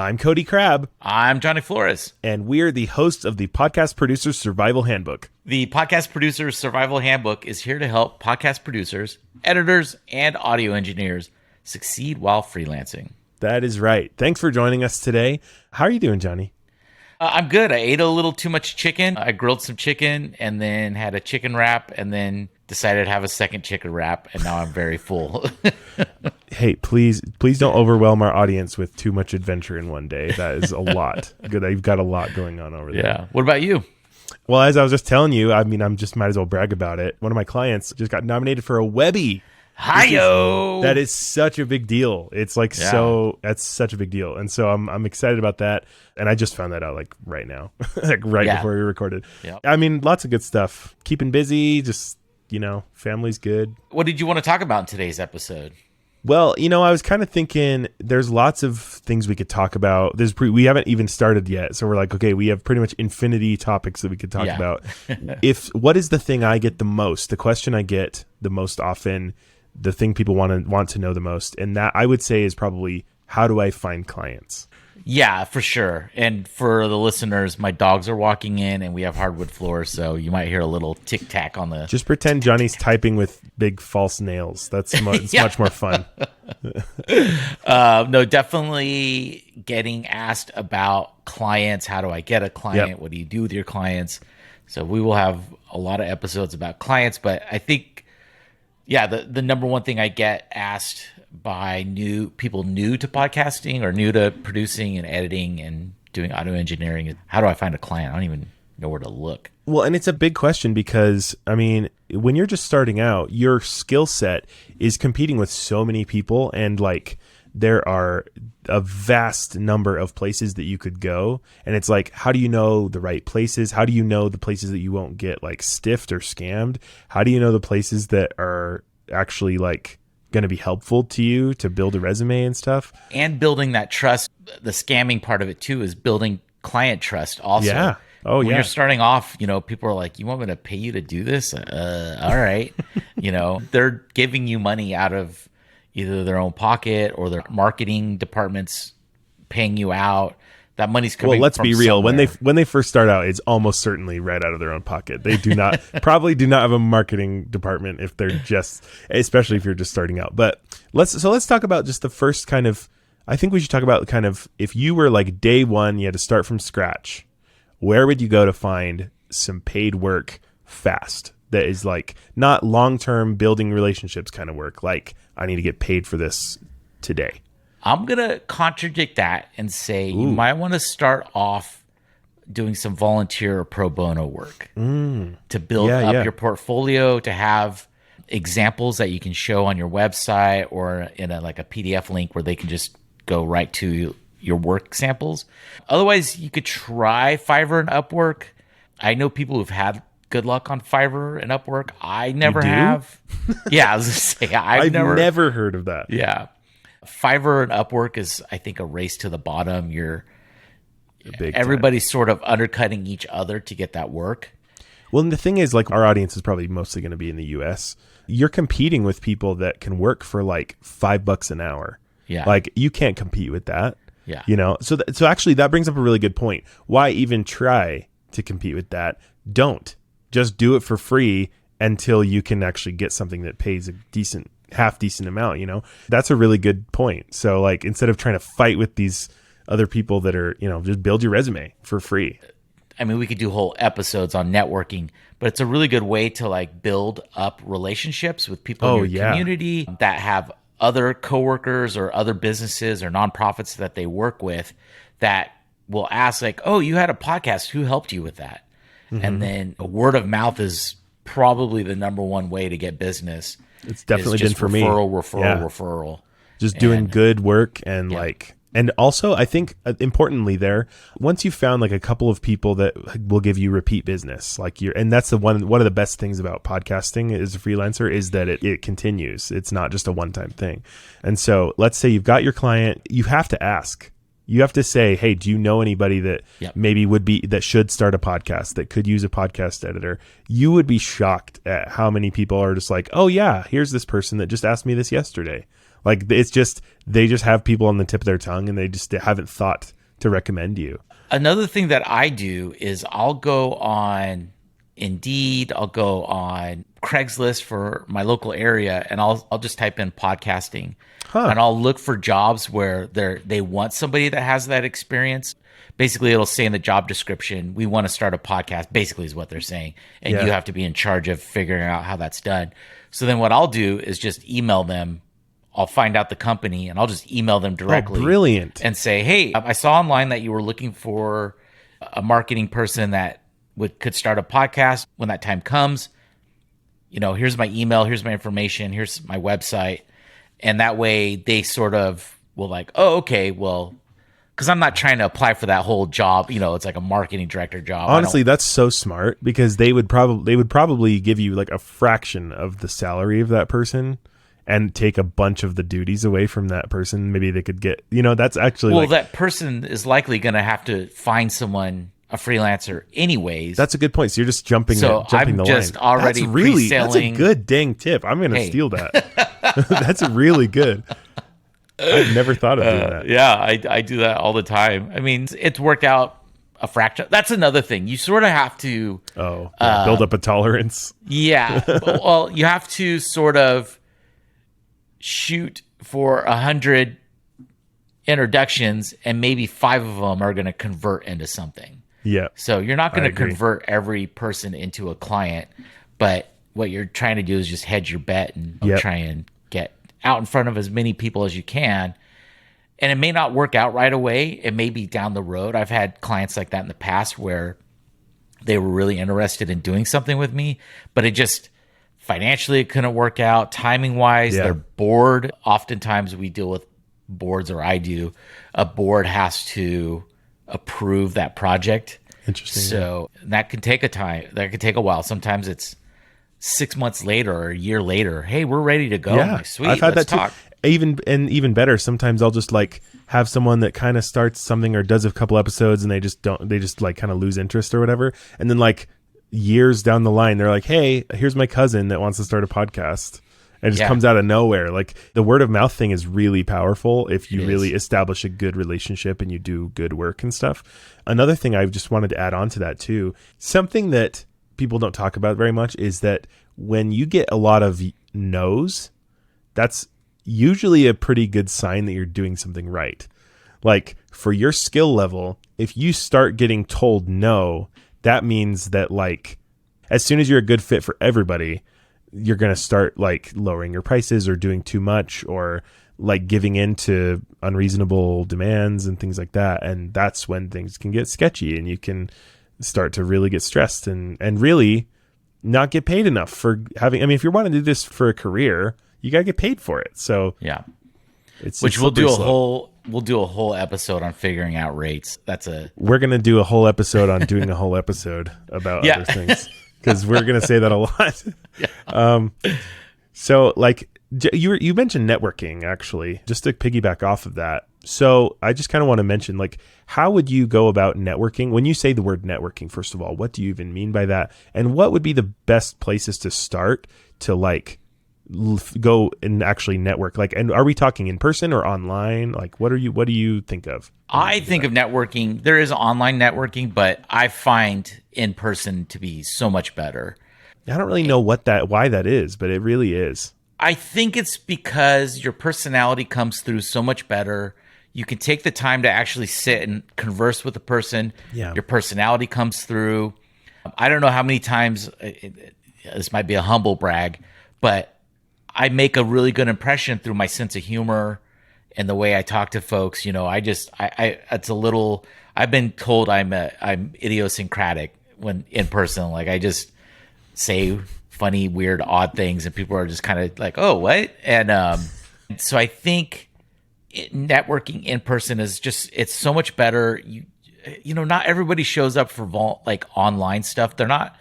I'm Cody Crabb. I'm Johnny Flores. And we're the hosts of the Podcast Producer's Survival Handbook. The Podcast Producer's Survival Handbook is here to help podcast producers, editors, and audio engineers succeed while freelancing. That is right. Thanks for joining us today. How are you doing, Johnny? I'm good. I ate a little too much chicken. I grilled some chicken and then had a chicken wrap and then decided to have a second chicken wrap, and now I'm very full. Hey, please don't overwhelm our audience with too much adventure in one day. That is a lot. Good. You've got a lot going on over there. Yeah. What about you? Well, as I was just telling you, I'm just might as well brag about it. One of my clients just got nominated for a Webby. Hi-yo! That is such a big deal. It's like, that's such a big deal. And so I'm excited about that. And I just found that out like right now, before we recorded. Yep. I mean, lots of good stuff. Keeping busy, just, family's good. What did you want to talk about in today's episode? Well, I was kind of thinking there's lots of things we could talk about. We haven't even started yet. So we're like, okay, we have pretty much infinity topics that we could talk about. What is the thing I get the most? The question I get the most often, the thing people want to know the most. And that I would say is probably, how do I find clients? Yeah, for sure. And for the listeners, my dogs are walking in and we have hardwood floors, so you might hear a little tic-tac on the... Just pretend Johnny's typing with big false nails. It's much more fun. No, definitely getting asked about clients. How do I get a client? Yep. What do you do with your clients? So we will have a lot of episodes about clients, but I think, the number one thing I get asked by people new to podcasting or new to producing and editing and doing audio engineering is, how do I find a client? I don't even know where to look. Well, and it's a big question because, when you're just starting out, your skill set is competing with so many people, and like there are a vast number of places that you could go. And it's like, how do you know the right places? How do you know the places that you won't get like stiffed or scammed? How do you know the places that are actually like going to be helpful to you to build a resume and stuff? And building that trust. The scamming part of it too is building client trust also. Yeah. Oh, when you're starting off, people are like, you want me to pay you to do this? All right. They're giving you money out of either their own pocket or their marketing departments paying you out. That money's coming. Well, let's from be real. somewhere. When they first start out, it's almost certainly right out of their own pocket. They do not probably do not have a marketing department if they're especially if you're just starting out. But let's talk about just the first kind of. I think we should talk about kind of, if you were like day one, you had to start from scratch. Where would you go to find some paid work fast? That is like not long-term building relationships kind of work. Like, I need to get paid for this today. I'm going to contradict that and say you might want to start off doing some volunteer or pro bono work to build up your portfolio, to have examples that you can show on your website or in a PDF link where they can just go right to your work samples. Otherwise, you could try Fiverr and Upwork. I know people who've had good luck on Fiverr and Upwork. I never have. Yeah, I was going to say, I've never heard of that. Yeah. Fiverr and Upwork is, I think, a race to the bottom. Everybody's sort of undercutting each other to get that work. Well, and the thing is, like, our audience is probably mostly going to be in the US. You're competing with people that can work for like $5 an hour. Yeah. Like, you can't compete with that. Yeah. So actually that brings up a really good point. Why even try to compete with that? Don't. Just do it for free until you can actually get something that pays a half decent amount, That's a really good point. So like, instead of trying to fight with these other people that are, just build your resume for free. We could do whole episodes on networking, but it's a really good way to like build up relationships with people in your community that have other coworkers or other businesses or nonprofits that they work with that will ask like, oh, you had a podcast. Who helped you with that? Mm-hmm. And then word of mouth is probably the number one way to get business. It's definitely been for me. Referral. Just doing good work and and also I think importantly there, once you've found like a couple of people that will give you repeat business, and that's one of the best things about podcasting as a freelancer is that it continues. It's not just a one-time thing. And so let's say you've got your client, you have to ask. You have to say, hey, do you know anybody that maybe that should start a podcast, that could use a podcast editor? You would be shocked at how many people are just like, oh yeah, here's this person that just asked me this yesterday. Like it's just, they just have people on the tip of their tongue and they haven't thought to recommend you. Another thing that I do is I'll go on Indeed, I'll go on Craigslist for my local area, and I'll just type in podcasting, and I'll look for jobs where they want somebody that has that experience. Basically, it'll say in the job description, we want to start a podcast, basically is what they're saying, and you have to be in charge of figuring out how that's done. So then what I'll do is just email them. I'll find out the company, and I'll just email them directly. Oh, brilliant. And say, hey, I saw online that you were looking for a marketing person that could start a podcast when that time comes. Here's my email, here's my information, here's my website. And that way they sort of will like, oh, okay, well, because I'm not trying to apply for that whole job. It's like a marketing director job. Honestly, that's so smart, because they would probably give you like a fraction of the salary of that person and take a bunch of the duties away from that person. Maybe they could get, that's actually that person is likely going to have to find someone, a freelancer anyways. That's a good point. So you're just jumping the line. Already that's a good dang tip. I'm going to steal that. That's really good. I've never thought of doing that. Yeah, I do that all the time. I mean, it's worked out a fraction. That's another thing. You sort of have to build up a tolerance. Yeah. Well, you have to sort of shoot for 100 introductions, and maybe 5 of them are going to convert into something. Yeah. So you're not going to convert every person into a client, but what you're trying to do is just hedge your bet and try and get out in front of as many people as you can. And it may not work out right away. It may be down the road. I've had clients like that in the past where they were really interested in doing something with me, but it just financially it couldn't work out. Timing wise, they're bored. Oftentimes we deal with boards, or I do. A board has to approve that project. Interesting. So that can take that could take a while. Sometimes it's 6 months later or a year later. Hey, we're ready to go. Yeah, like, sweet. I've had let's that talk. too. Even better. Sometimes I'll just like have someone that kind of starts something or does a couple episodes, and they just like kind of lose interest or whatever. And then like years down the line, they're like, hey, here's my cousin that wants to start a podcast. And it just comes out of nowhere. Like the word of mouth thing is really powerful if you really establish a good relationship and you do good work and stuff. Another thing I just wanted to add on to that too, something that people don't talk about very much is that when you get a lot of no's, that's usually a pretty good sign that you're doing something right. Like for your skill level, if you start getting told no, that means that like as soon as you're a good fit for everybody, you're going to start like lowering your prices or doing too much or like giving in to unreasonable demands and things like that. And that's when things can get sketchy and you can start to really get stressed and really not get paid enough for having, I mean, if you want to do this for a career, you got to get paid for it. So yeah, which we'll do a whole episode on figuring out rates. We're going to do a whole episode on doing a whole episode about other things. Because we're going to say that a lot. So like you mentioned networking, actually, just to piggyback off of that. So I just kind of want to mention, like, how would you go about networking? When you say the word networking, first of all, what do you even mean by that? And what would be the best places to start to like go and actually network? Like, and are we talking in person or online? Like, what do you think of? I think of networking. There is online networking, but I find in person to be so much better. I don't really know why that is, but it really is. I think it's because your personality comes through so much better. You can take the time to actually sit and converse with the person. Yeah. Your personality comes through. I don't know how many times, this might be a humble brag, but I make a really good impression through my sense of humor and the way I talk to folks. You know, it's a little, I've been told I'm idiosyncratic when in person. Like I just say funny, weird, odd things and people are just kind of like, oh, what? And so I think networking in person is just, it's so much better. You know, not everybody shows up for like online stuff. They're not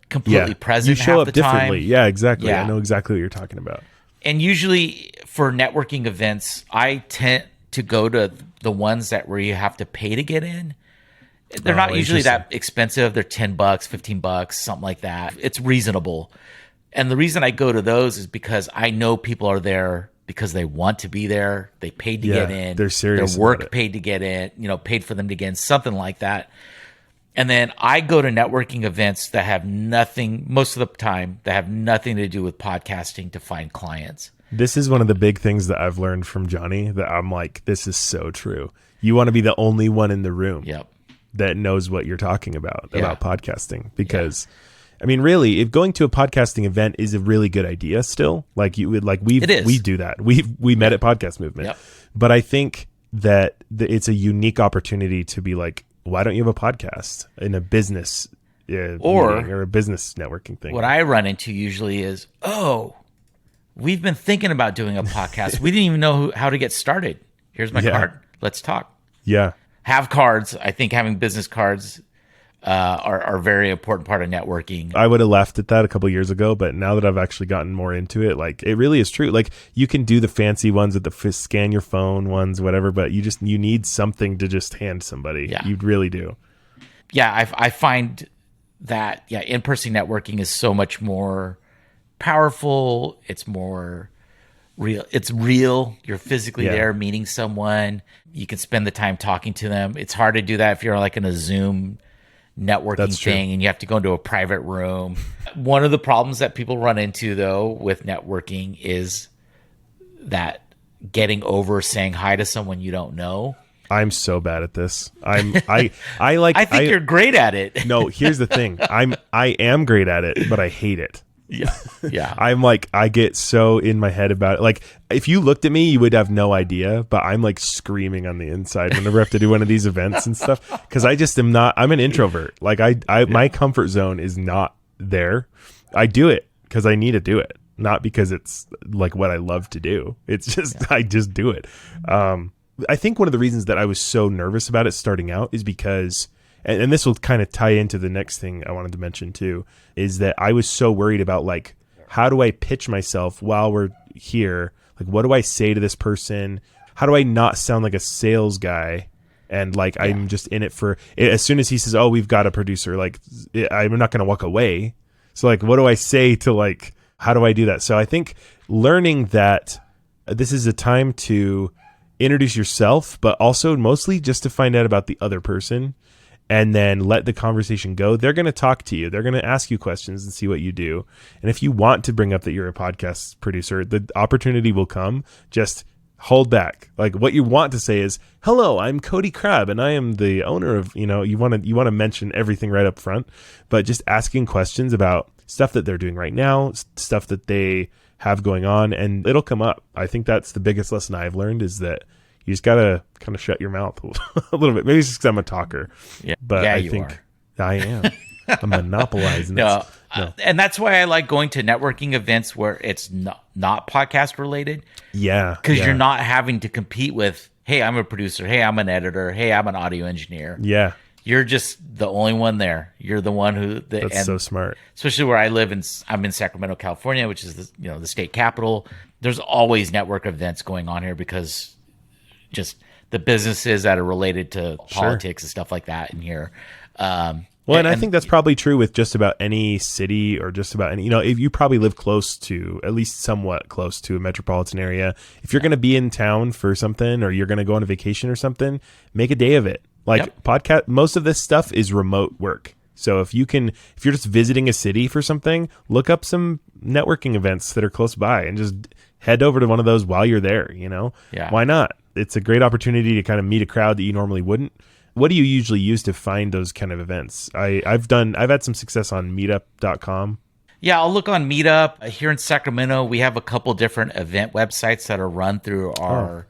completely present. You show half up the differently. time. Yeah, exactly. Yeah. I know exactly what you're talking about. And usually for networking events, I tend to go to the ones where you have to pay to get in. They're not usually that expensive. They're $10, $15, something like that. It's reasonable. And the reason I go to those is because I know people are there because they want to be there. They paid to get in. They're serious. Their work paid to get in, paid for them to get in, something like that. And then I go to networking events that have nothing, most of the time, that have nothing to do with podcasting to find clients. This is one of the big things that I've learned from Johnny that I'm like, this is so true. You want to be the only one in the room that knows what you're talking about podcasting, because I mean, really, if going to a podcasting event is a really good idea still, like you would, like we do that. We met at Podcast Movement, but I think that it's a unique opportunity to be like, why don't you have a podcast in a business or a business networking thing? What I run into usually is, we've been thinking about doing a podcast. We didn't even know how to get started. Here's my card. Let's talk. Yeah. Have cards. I think having business cards are a very important part of networking. I would have laughed at that a couple of years ago, but now that I've actually gotten more into it, like it really is true. Like you can do the fancy ones with the scan your phone ones, whatever, but you need something to just hand somebody. Yeah. You really do. Yeah, I find that in-person networking is so much more powerful. It's more real. It's real. You're physically there meeting someone. You can spend the time talking to them. It's hard to do that if you're like in a Zoom networking thing and you have to go into a private room. One of the problems that people run into though with networking is that getting over saying hi to someone you don't know. I'm so bad at this. I think you're great at it. No, here's the thing. I am great at it, but I hate it. Yeah. I'm like, I get so in my head about it. Like, if you looked at me, you would have no idea, but I'm like screaming on the inside whenever I have to do one of these events and stuff. Cause I just am not, I'm an introvert. Like my comfort zone is not there. I do it because I need to do it, not because it's like what I love to do. It's just, I just do it. I think one of the reasons that I was so nervous about it starting out is because, and this will kind of tie into the next thing I wanted to mention too, is that I was so worried about like, how do I pitch myself while we're here? Like, what do I say to this person? How do I not sound like a sales guy? And like, I'm just in it for, as soon as he says, oh, we've got a producer, like I'm not going to walk away. So like, what do I say to like, how do I do that? So I think learning that this is a time to introduce yourself, but also mostly just to find out about the other person and then let the conversation go. They're going to talk to you. They're going to ask you questions and see what you do. And if you want to bring up that you're a podcast producer, the opportunity will come. Just hold back. Like what you want to say is, hello, I'm Cody Crabb and I am the owner of, you want to mention everything right up front, but just asking questions about stuff that they're doing right now, stuff that they have going on, and it'll come up. I think that's the biggest lesson I've learned, is that you just got to kind of shut your mouth a little bit. Maybe it's just because I'm a talker. Yeah. But I think I am. I'm monopolizing no. And that's why I like going to networking events where it's not podcast related. Yeah. Because you're not having to compete with, hey, I'm a producer. Hey, I'm an editor. Hey, I'm an audio engineer. Yeah. You're just the only one there. You're the one who... That's so smart. Especially where I live, I'm in Sacramento, California, which is the state capital. There's always network events going on here because just the businesses that are related to politics and stuff like that in here. And I think that's probably true with just about any city or just about any, if you probably live close to, at least somewhat close to a metropolitan area. If you're going to be in town for something or you're going to go on a vacation or something, make a day of it. Like podcast, most of this stuff is remote work. So if you're just visiting a city for something, look up some networking events that are close by and just head over to one of those while you're there, Yeah. Why not? It's a great opportunity to kind of meet a crowd that you normally wouldn't. What do you usually use to find those kind of events? I've had some success on meetup.com. Yeah, I'll look on Meetup. Here in Sacramento, we have a couple different event websites that are run through our,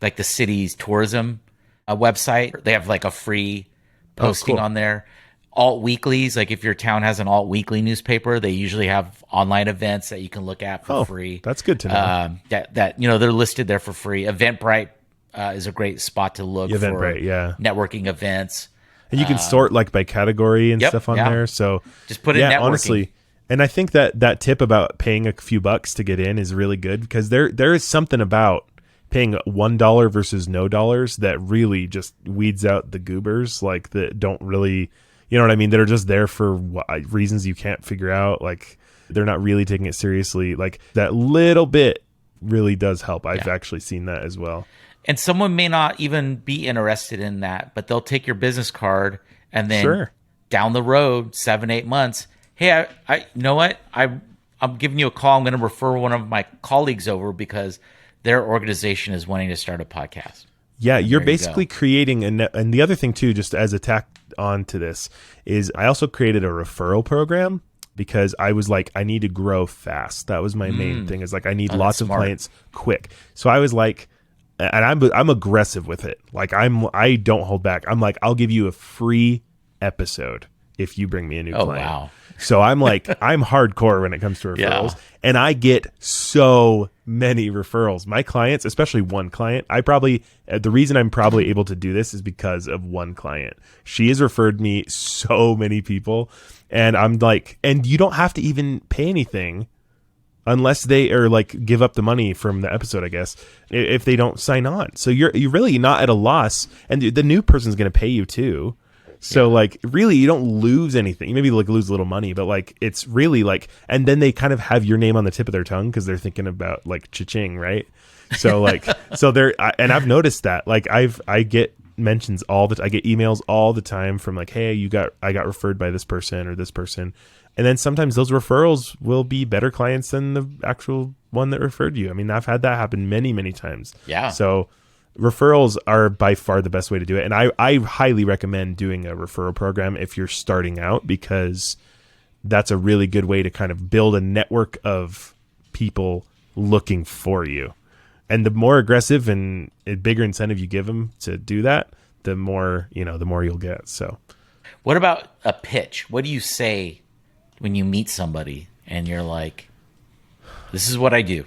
like the city's tourism website. They have like a free posting on there. Alt weeklies, like if your town has an alt weekly newspaper, they usually have online events that you can look at for free. That's good to know. That they're listed there for free. Eventbrite is a great spot to look for networking events. And you can sort like by category and stuff on there. So just put in networking. Honestly. And I think that tip about paying a few bucks to get in is really good, because there is something about paying $1 versus no dollars that really just weeds out the goobers, like that don't really, you know what I mean? That are just there for reasons you can't figure out. Like they're not really taking it seriously. Like that little bit really does help. I've actually seen that as well. And someone may not even be interested in that, but they'll take your business card and then down the road, 7-8 months, hey, I you know what? I'm giving you a call. I'm going to refer one of my colleagues over because their organization is wanting to start a podcast. Yeah, you're basically creating and the other thing too, just as a tack on to this, is I also created a referral program because I was like, I need to grow fast. That was my main thing, is like, I need lots of clients quick. So I was like, and I'm aggressive with it. Like I don't hold back. I'm like, I'll give you a free episode if you bring me a new client. Wow. So I'm like, I'm hardcore when it comes to referrals, and I get so many referrals. My clients, especially one client, the reason I'm probably able to do this is because of one client. She has referred me so many people, and I'm like, and you don't have to even pay anything unless they are like give up the money from the episode, I guess, if they don't sign on. So you're really not at a loss, and the new person's going to pay you too. So like really you don't lose anything. You maybe like lose a little money, but like it's really like, and then they kind of have your name on the tip of their tongue because they're thinking about like cha-ching, right? So like and I've noticed that like I get mentions I get emails all the time from like, hey, I got referred by this person or this person. And then sometimes those referrals will be better clients than the actual one that referred you. I mean, I've had that happen many, many times. Yeah. So referrals are by far the best way to do it. And I highly recommend doing a referral program if you're starting out, because that's a really good way to kind of build a network of people looking for you. And the more aggressive and bigger incentive you give them to do that, the more you'll get. So what about a pitch? What do you say when you meet somebody and you're like, this is what I do?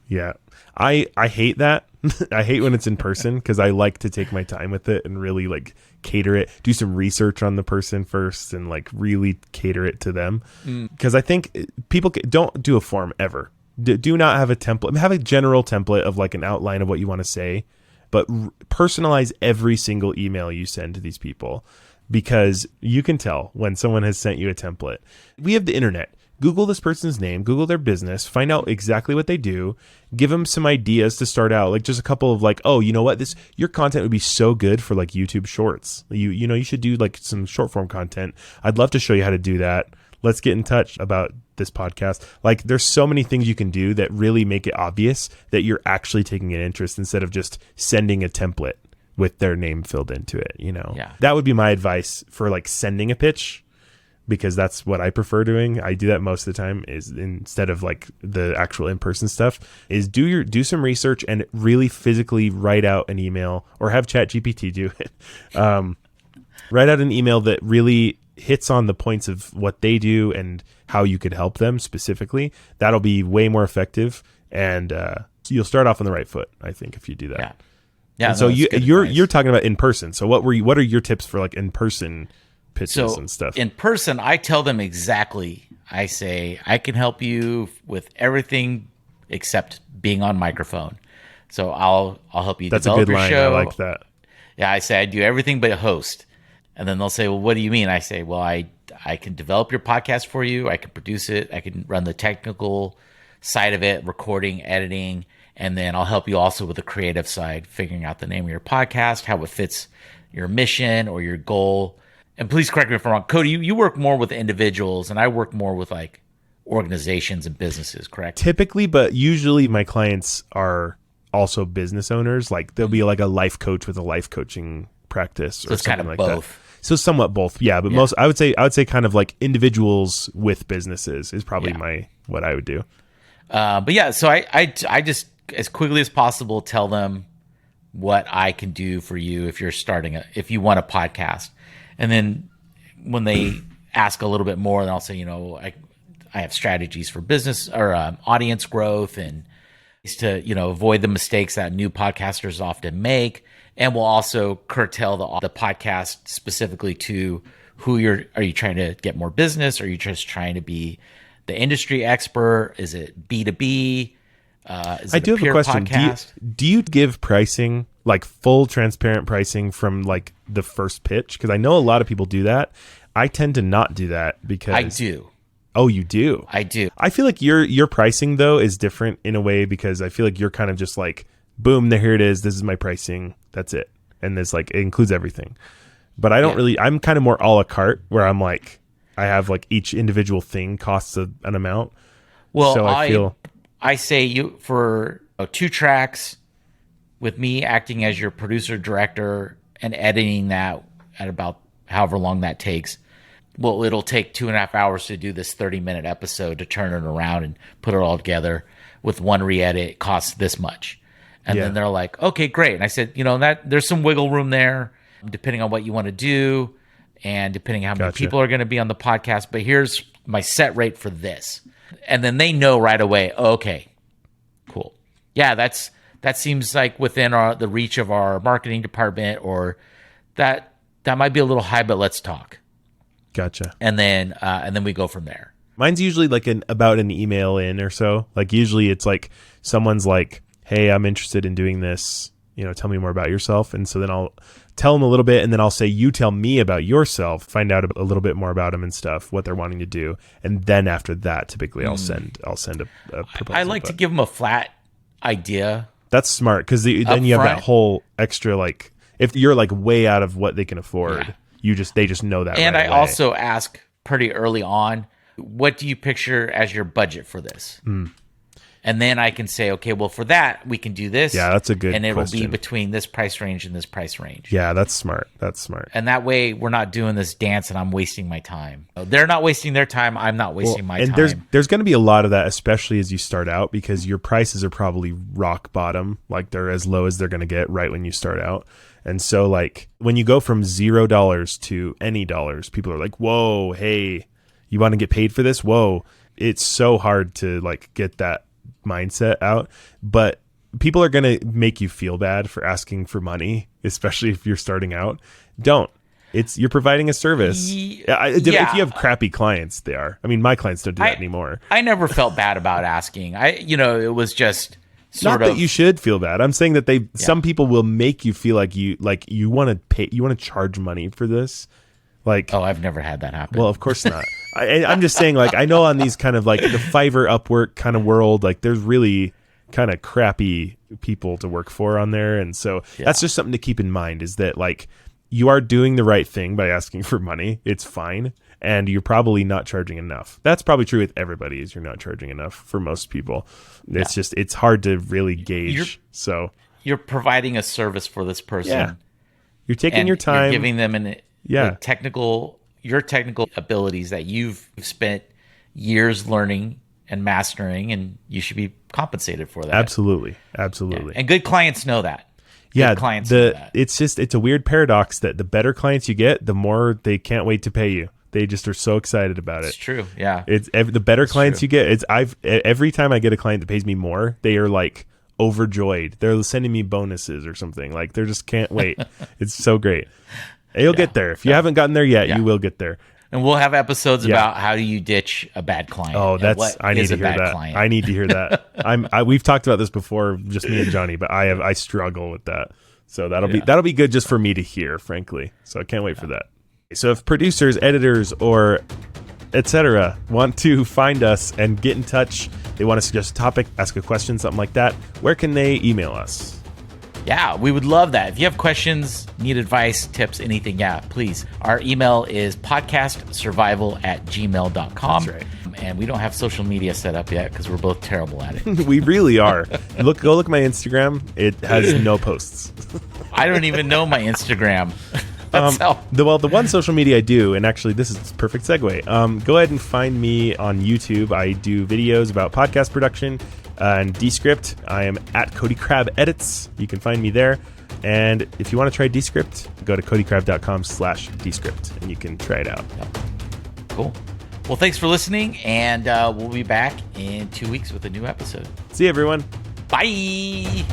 Yeah. I hate that. I hate when it's in person because I like to take my time with it and really like cater it, do some research on the person first and like really cater it to them. Because I think people don't do a form ever. Do not have a template. Have a general template of like an outline of what you want to say, but personalize every single email you send to these people, because you can tell when someone has sent you a template. We have the internet. Google this person's name, Google their business, find out exactly what they do, give them some ideas to start out, like just a couple of like, oh, you know what, your content would be so good for like YouTube Shorts. You should do like some short form content. I'd love to show you how to do that. Let's get in touch about this podcast. Like there's so many things you can do that really make it obvious that you're actually taking an interest instead of just sending a template with their name filled into it, Yeah. That would be my advice for like sending a pitch, because that's what I prefer doing. I do that most of the time, is instead of like the actual in-person stuff, is do some research and really physically write out an email, or have ChatGPT do it. Write out an email that really hits on the points of what they do and how you could help them specifically. That'll be way more effective, and you'll start off on the right foot, I think, if you do that. Yeah. So you're talking about in person. So what are your tips for like in person pitches and stuff? In person, I tell them exactly. I say, I can help you with everything except being on microphone. So I'll help you develop your show. I like that. Yeah, I say I do everything but host. And then they'll say, well, what do you mean? I say, well, I can develop your podcast for you. I can produce it. I can run the technical side of it, recording, editing. And then I'll help you also with the creative side, figuring out the name of your podcast, how it fits your mission or your goal. And please correct me if I'm wrong. Cody, you work more with individuals, and I work more with like organizations and businesses, correct? Typically, but usually my clients are also business owners. Like there'll be like a life coach with a life coaching practice, or it's something kind of like both. That. So somewhat both, yeah. But most, I would say kind of like individuals with businesses is probably what I would do. But yeah, so I just as quickly as possible tell them what I can do for you if you're if you want a podcast. And then when they ask a little bit more, then I'll say, I have strategies for business or audience growth, and to, avoid the mistakes that new podcasters often make. And we'll also curtail the podcast specifically to who are you trying to get more business? Or are you just trying to be the industry expert? Is it B2B? I do have a question. Do you give pricing, like full transparent pricing from like the first pitch? Because I know a lot of people do that. I tend to not do that because I do. Oh, you do? I do. I feel like your pricing though is different in a way, because I feel like you're kind of just like, boom, here it is. This is my pricing. That's it. And this like, it includes everything. But I don't really, I'm kind of more a la carte, where I'm like, I have like each individual thing costs an amount. Well, so I say you for 2 tracks with me acting as your producer, director, and editing that at about however long that takes. Well, it'll take 2.5 hours to do this 30-minute episode, to turn it around and put it all together with one re-edit. It costs this much. And then they're like, okay, great. And I said, that there's some wiggle room there, depending on what you want to do and depending on how many people are going to be on the podcast. But here's my set rate for this. And then they know right away, okay, cool. Yeah, that seems like within the reach of our marketing department, or that might be a little high, but let's talk. Gotcha. And then we go from there. Mine's usually like about an email in or so. Like usually it's like someone's like, hey, I'm interested in doing this. Tell me more about yourself. And so then I'll tell them a little bit, and then I'll say, you tell me about yourself, find out a little bit more about them and stuff, what they're wanting to do. And then after that, typically I'll send a proposal. I like to give them a flat idea. That's smart, because then you have that whole extra, like, if you're like way out of what they can afford, they just know that. And right away. Also ask pretty early on, what do you picture as your budget for this? And then I can say, okay, well, for that, we can do this. Yeah, that's a good And it question. will be between this price range and this price range. Yeah, that's smart. And that way, we're not doing this dance and I'm wasting my time. They're not wasting their time. I'm not wasting my time. And there's going to be a lot of that, especially as you start out, because your prices are probably rock bottom. Like, they're as low as they're going to get right when you start out. And so, like, when you go from $0 to any dollars, people are like, whoa, hey, you want to get paid for this? Whoa. It's so hard to, like, get that mindset out, but people are going to make you feel bad for asking for money, especially if you're starting out. Don't. You're providing a service. If you have crappy clients, they are. I mean, my clients don't do that anymore. I never felt bad about asking. It was just not that you should feel bad. I'm saying that some people will make you feel like you want to pay, you want to charge money for this. Like, oh, I've never had that happen. Well, of course not. I'm just saying, like, I know on these kind of like the Fiverr, Upwork kind of world, like, there's really kind of crappy people to work for on there. And so that's just something to keep in mind, is that, like, you are doing the right thing by asking for money. It's fine. And you're probably not charging enough. That's probably true with everybody, is you're not charging enough for most people. It's just, it's hard to really gauge. You're providing a service for this person. Yeah. You're taking your time. You're giving them your technical abilities that you've spent years learning and mastering, and you should be compensated for that. Absolutely. Yeah. And good clients know that. Clients know that. It's a weird paradox that the better clients you get, the more they can't wait to pay you. They just are so excited about it. It's true. Yeah. The better clients you get, every time I get a client that pays me more, they are like overjoyed. They're sending me bonuses or something. Like, they just can't wait. It's so great. You'll get there. If you haven't gotten there yet, you will get there. And we'll have episodes about how do you ditch a bad client. Oh, I need to hear that. I need to hear that. We've talked about this before, just me and Johnny, but I struggle with that. So that'll be good just for me to hear, frankly. So I can't wait for that. So if producers, editors, or etc. want to find us and get in touch, they want to suggest a topic, ask a question, something like that, where can they email us? Yeah, we would love that. If you have questions, need advice, tips, anything, please. Our email is podcastsurvival@gmail.com. That's right. And we don't have social media set up yet because we're both terrible at it. We really are. Go look at my Instagram. It has no posts. I don't even know my Instagram. The one social media I do, and actually this is a perfect segue. Go ahead and find me on YouTube. I do videos about podcast production and Descript. I am at Cody Crab Edits. You can find me there. And if you want to try Descript, go to codycrab.com/Descript and you can try it out. Yep. Cool. Well, thanks for listening, and we'll be back in 2 weeks with a new episode. See you, everyone. Bye.